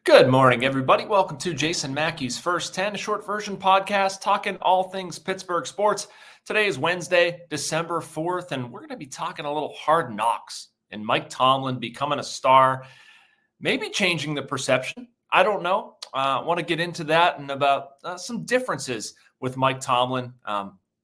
Good morning, everybody. Welcome to Jason Mackey's First 10, a short version podcast talking all things Pittsburgh sports. Today is Wednesday, December 4th, and we're going to be talking a little Hard Knocks and Mike Tomlin becoming a star, maybe changing the perception. I don't know. I want to get into that and about some differences with Mike Tomlin,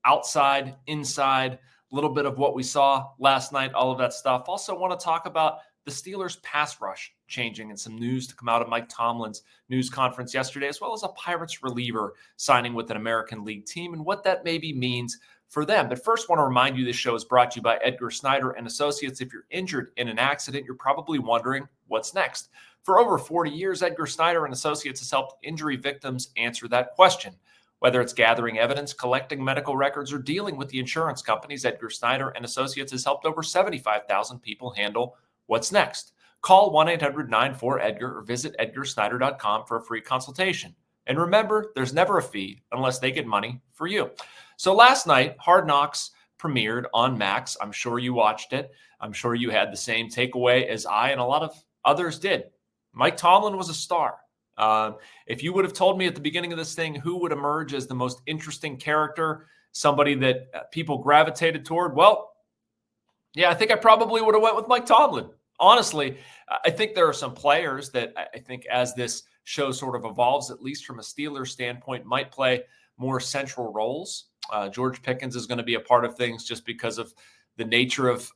outside, inside, a little bit of what we saw last night, all of that stuff. Also want to talk about the Steelers pass rush changing and some news to come out of Mike Tomlin's news conference yesterday, as well as a Pirates reliever signing with an American League team and what that maybe means for them. But first, I want to remind you this show is brought to you by Edgar Snyder and Associates. If you're injured in an accident, you're probably wondering what's next. For over 40 years, Edgar Snyder and Associates has helped injury victims answer that question. Whether it's gathering evidence, collecting medical records, or dealing with the insurance companies, Edgar Snyder and Associates has helped over 75,000 people handle what's next. Call 1-800-94-EDGAR or visit edgarsnyder.com for a free consultation. And remember, there's never a fee unless they get money for you. So last night, Hard Knocks premiered on Max. I'm sure you watched it. I'm sure you had the same takeaway as I and a lot of others did. Mike Tomlin was a star. If you would have told me at the beginning of this thing who would emerge as the most interesting character, somebody that people gravitated toward, well, yeah, I think I probably would have went with Mike Tomlin. Honestly, I think there are some players that I think as this show sort of evolves, at least from a Steelers standpoint, might play more central roles. George Pickens is going to be a part of things just because of the nature of,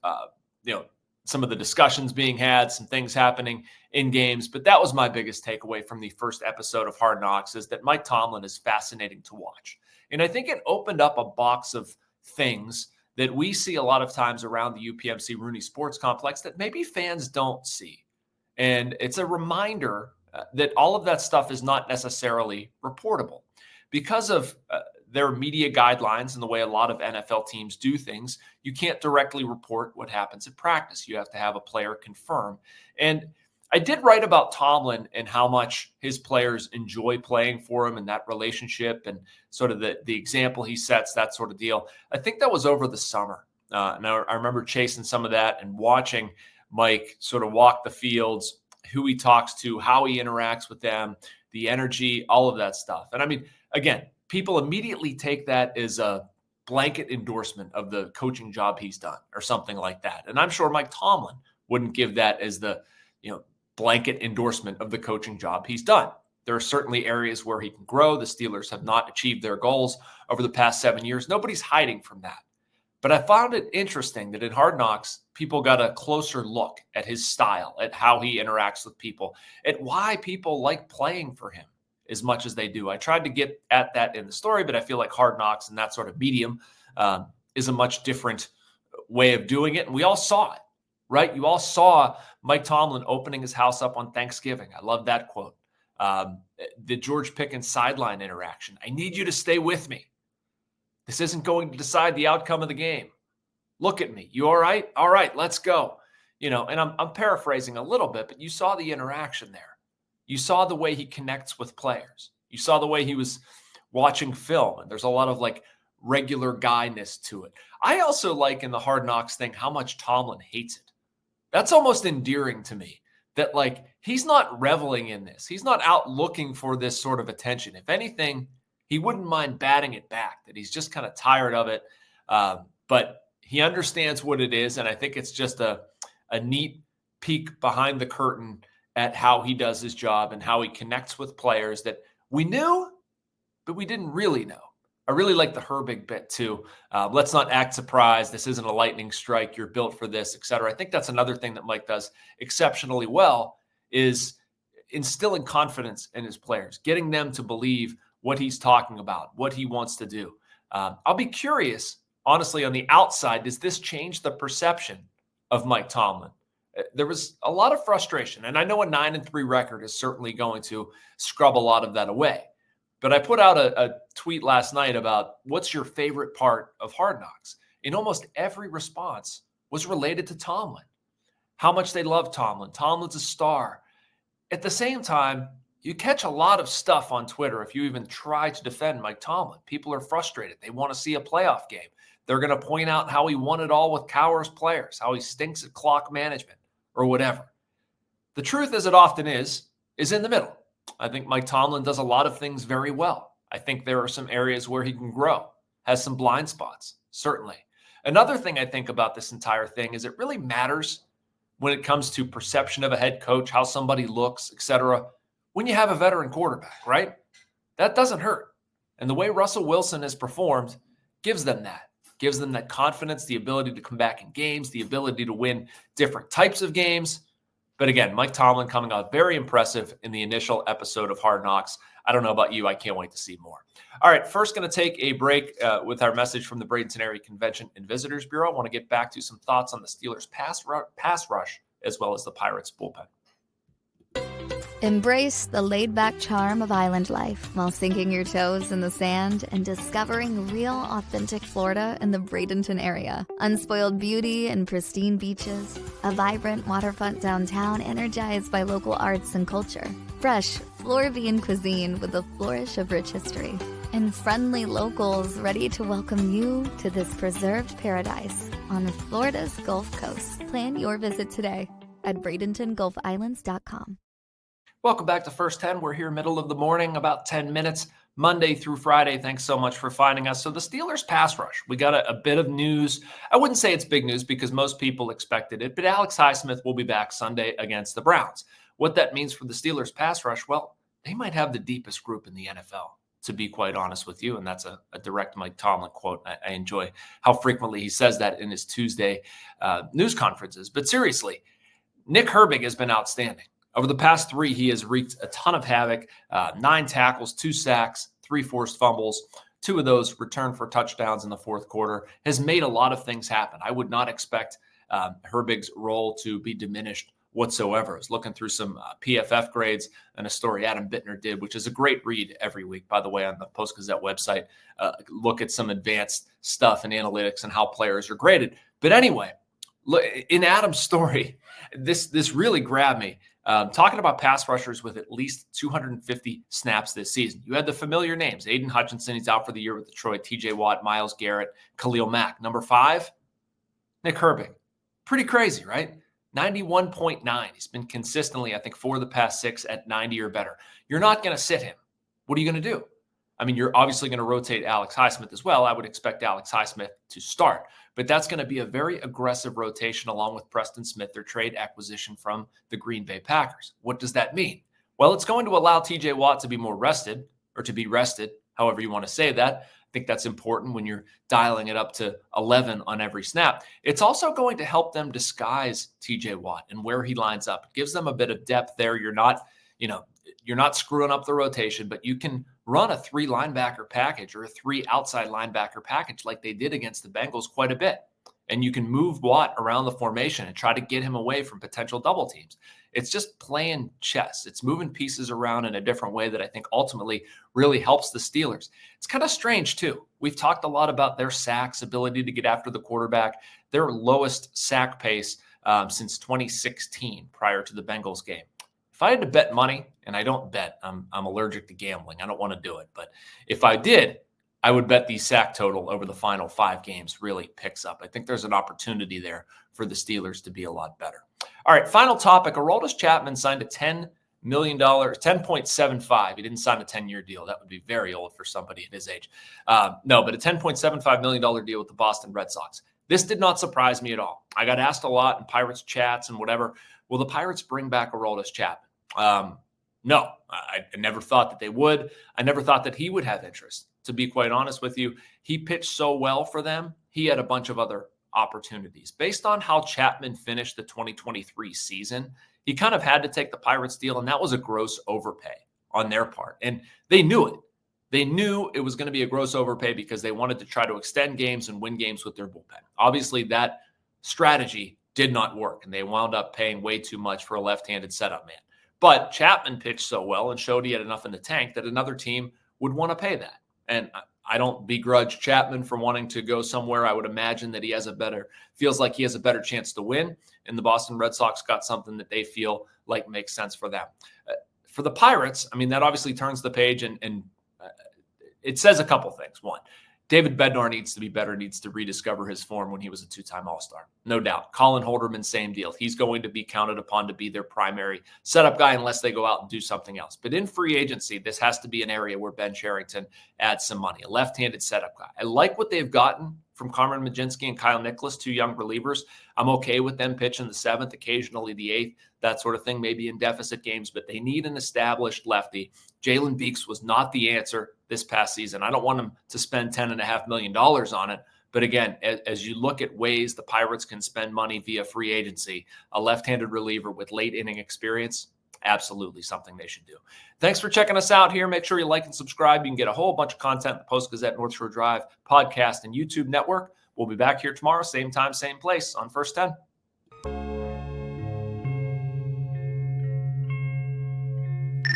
some of the discussions being had, some things happening in games. But that was my biggest takeaway from the first episode of Hard Knocks is that Mike Tomlin is fascinating to watch. And I think it opened up a box of things that we see a lot of times around the UPMC Rooney Sports Complex that maybe fans don't see. And it's a reminder that all of that stuff is not necessarily reportable. Because of their media guidelines and the way a lot of NFL teams do things, you can't directly report what happens at practice. You have to have a player confirm. And I did write about Tomlin and how much his players enjoy playing for him and that relationship and sort of the example he sets, that sort of deal. I think that was over the summer. And I remember chasing some of that and watching Mike sort of walk the fields, who he talks to, how he interacts with them, the energy, all of that stuff. And I mean, again, people immediately take that as a blanket endorsement of the coaching job he's done or something like that. And I'm sure Mike Tomlin wouldn't give that as the, blanket endorsement of the coaching job he's done. There are certainly areas where he can grow. The Steelers have not achieved their goals over the past 7 years. Nobody's hiding from that. But I found it interesting that in Hard Knocks, people got a closer look at his style, at how he interacts with people, at why people like playing for him as much as they do. I tried to get at that in the story, but I feel like Hard Knocks and that sort of medium is a much different way of doing it. And we all saw it, right? You all saw Mike Tomlin opening his house up on Thanksgiving. I love that quote. The George Pickens sideline interaction. I need you to stay with me. This isn't going to decide the outcome of the game. Look at me. You all right? All right, let's go. And I'm paraphrasing a little bit, but you saw the interaction there. You saw the way he connects with players. You saw the way he was watching film, and there's a lot of regular guyness to it. I also like in the Hard Knocks thing how much Tomlin hates it. That's almost endearing to me that he's not reveling in this. He's not out looking for this sort of attention. If anything, he wouldn't mind batting it back, that he's just kind of tired of it. But he understands what it is. And I think it's just a neat peek behind the curtain at how he does his job and how he connects with players that we knew, but we didn't really know. I really like the Herbig bit too. Let's not act surprised. This isn't a lightning strike. You're built for this, et cetera. I think that's another thing that Mike does exceptionally well is instilling confidence in his players, getting them to believe what he's talking about, what he wants to do. I'll be curious, honestly, on the outside, does this change the perception of Mike Tomlin? There was a lot of frustration, and I know a 9-3 record is certainly going to scrub a lot of that away. But I put out a tweet last night about what's your favorite part of Hard Knocks? And almost every response was related to Tomlin, how much they love Tomlin. Tomlin's a star. At the same time, you catch a lot of stuff on Twitter if you even try to defend Mike Tomlin. People are frustrated. They want to see a playoff game. They're going to point out how he won it all with Cowher's players, how he stinks at clock management or whatever. The truth, as it often is, is in the middle. I think Mike Tomlin does a lot of things very well. I think there are some areas where he can grow, has some blind spots, certainly. Another thing I think about this entire thing is it really matters when it comes to perception of a head coach, how somebody looks, etc. when you have a veteran quarterback, right? That doesn't hurt. And the way Russell Wilson has performed gives them that confidence, the ability to come back in games, the ability to win different types of games. But again, Mike Tomlin coming out very impressive in the initial episode of Hard Knocks. I don't know about you. I can't wait to see more. All right, first going to take a break with our message from the Bradenton Area Convention and Visitors Bureau. I want to get back to some thoughts on the Steelers pass rush as well as the Pirates bullpen. Embrace the laid-back charm of island life while sinking your toes in the sand and discovering real, authentic Florida in the Bradenton area. Unspoiled beauty and pristine beaches, a vibrant waterfront downtown energized by local arts and culture, fresh Floridian cuisine with a flourish of rich history, and friendly locals ready to welcome you to this preserved paradise on Florida's Gulf Coast. Plan your visit today at BradentonGulfIslands.com. Welcome back to First 10. We're here middle of the morning, about 10 minutes, Monday through Friday. Thanks so much for finding us. So the Steelers pass rush, we got a bit of news. I wouldn't say it's big news because most people expected it, but Alex Highsmith will be back Sunday against the Browns. What that means for the Steelers pass rush, well, they might have the deepest group in the NFL, to be quite honest with you. And that's a direct Mike Tomlin quote. I enjoy how frequently he says that in his Tuesday news conferences. But seriously, Nick Herbig has been outstanding. Over the past 3, he has wreaked a ton of havoc, 9 tackles, 2 sacks, 3 forced fumbles, 2 of those returned for touchdowns in the fourth quarter, has made a lot of things happen. I would not expect Herbig's role to be diminished whatsoever. I was looking through some PFF grades and a story Adam Bittner did, which is a great read every week, by the way, on the Post-Gazette website. Look at some advanced stuff and analytics and how players are graded. But anyway, look, in Adam's story, this really grabbed me. Talking about pass rushers with at least 250 snaps this season. You had the familiar names. Aiden Hutchinson, he's out for the year with Detroit. TJ Watt, Myles Garrett, Khalil Mack. Number 5, Nick Herbig. Pretty crazy, right? 91.9. He's been consistently, I think, 4 of the past 6 at 90 or better. You're not going to sit him. What are you going to do? I mean, you're obviously going to rotate Alex Highsmith as well. I would expect Alex Highsmith to start, but that's going to be a very aggressive rotation along with Preston Smith, their trade acquisition from the Green Bay Packers. What does that mean? Well, it's going to allow TJ Watt to be more rested, or to be rested, however you want to say that. I think that's important when you're dialing it up to 11 on every snap. It's also going to help them disguise TJ Watt and where he lines up. It gives them a bit of depth there. You're not screwing up the rotation, but you can run a 3 linebacker package or a 3 outside linebacker package like they did against the Bengals quite a bit. And you can move Watt around the formation and try to get him away from potential double teams. It's just playing chess. It's moving pieces around in a different way that I think ultimately really helps the Steelers. It's kind of strange too. We've talked a lot about their sacks, ability to get after the quarterback, their lowest sack pace since 2016 prior to the Bengals game. If I had to bet money, and I don't bet, I'm allergic to gambling. I don't want to do it. But if I did, I would bet the sack total over the final 5 games really picks up. I think there's an opportunity there for the Steelers to be a lot better. All right, final topic. Aroldis Chapman signed a $10 million, 10.75. He didn't sign a 10-year deal. That would be very old for somebody at his age. No, but a $10.75 million deal with the Boston Red Sox. This did not surprise me at all. I got asked a lot in Pirates chats and whatever, will the Pirates bring back Aroldis Chapman? No, I never thought that they would. I never thought that he would have interest. To be quite honest with you, he pitched so well for them. He had a bunch of other opportunities. Based on how Chapman finished the 2023 season, he kind of had to take the Pirates deal, and that was a gross overpay on their part. And they knew it. They knew it was going to be a gross overpay because they wanted to try to extend games and win games with their bullpen. Obviously, that strategy did not work, and they wound up paying way too much for a left-handed setup man. But Chapman pitched so well and showed he had enough in the tank that another team would want to pay that. And I don't begrudge Chapman for wanting to go somewhere. I would imagine that he feels like he has a better chance to win. And the Boston Red Sox got something that they feel like makes sense for them. For the Pirates, I mean, that obviously turns the page and it says a couple things. One, David Bednar needs to be better, needs to rediscover his form when he was a two-time All-Star. No doubt. Colin Holderman, same deal. He's going to be counted upon to be their primary setup guy unless they go out and do something else. But in free agency, this has to be an area where Ben Cherington adds some money, a left-handed setup guy. I like what they've gotten from Carmen Majinski and Kyle Nicholas, two young relievers. I'm okay with them pitching the 7th, occasionally the 8th, that sort of thing, maybe in deficit games, but they need an established lefty. Jalen Beeks was not the answer this past season. I don't want them to spend $10.5 million on it. But again, as you look at ways the Pirates can spend money via free agency, a left-handed reliever with late inning experience, absolutely something they should do. Thanks for checking us out here. Make sure you like and subscribe. You can get a whole bunch of content in the Post-Gazette, North Shore Drive podcast and YouTube network. We'll be back here tomorrow, same time, same place on First 10.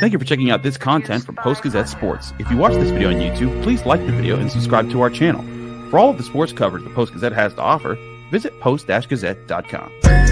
Thank you for checking out this content from Post-Gazette Sports. If you watch this video on YouTube, please like the video and subscribe to our channel. For all of the sports coverage the Post-Gazette has to offer, visit post-gazette.com.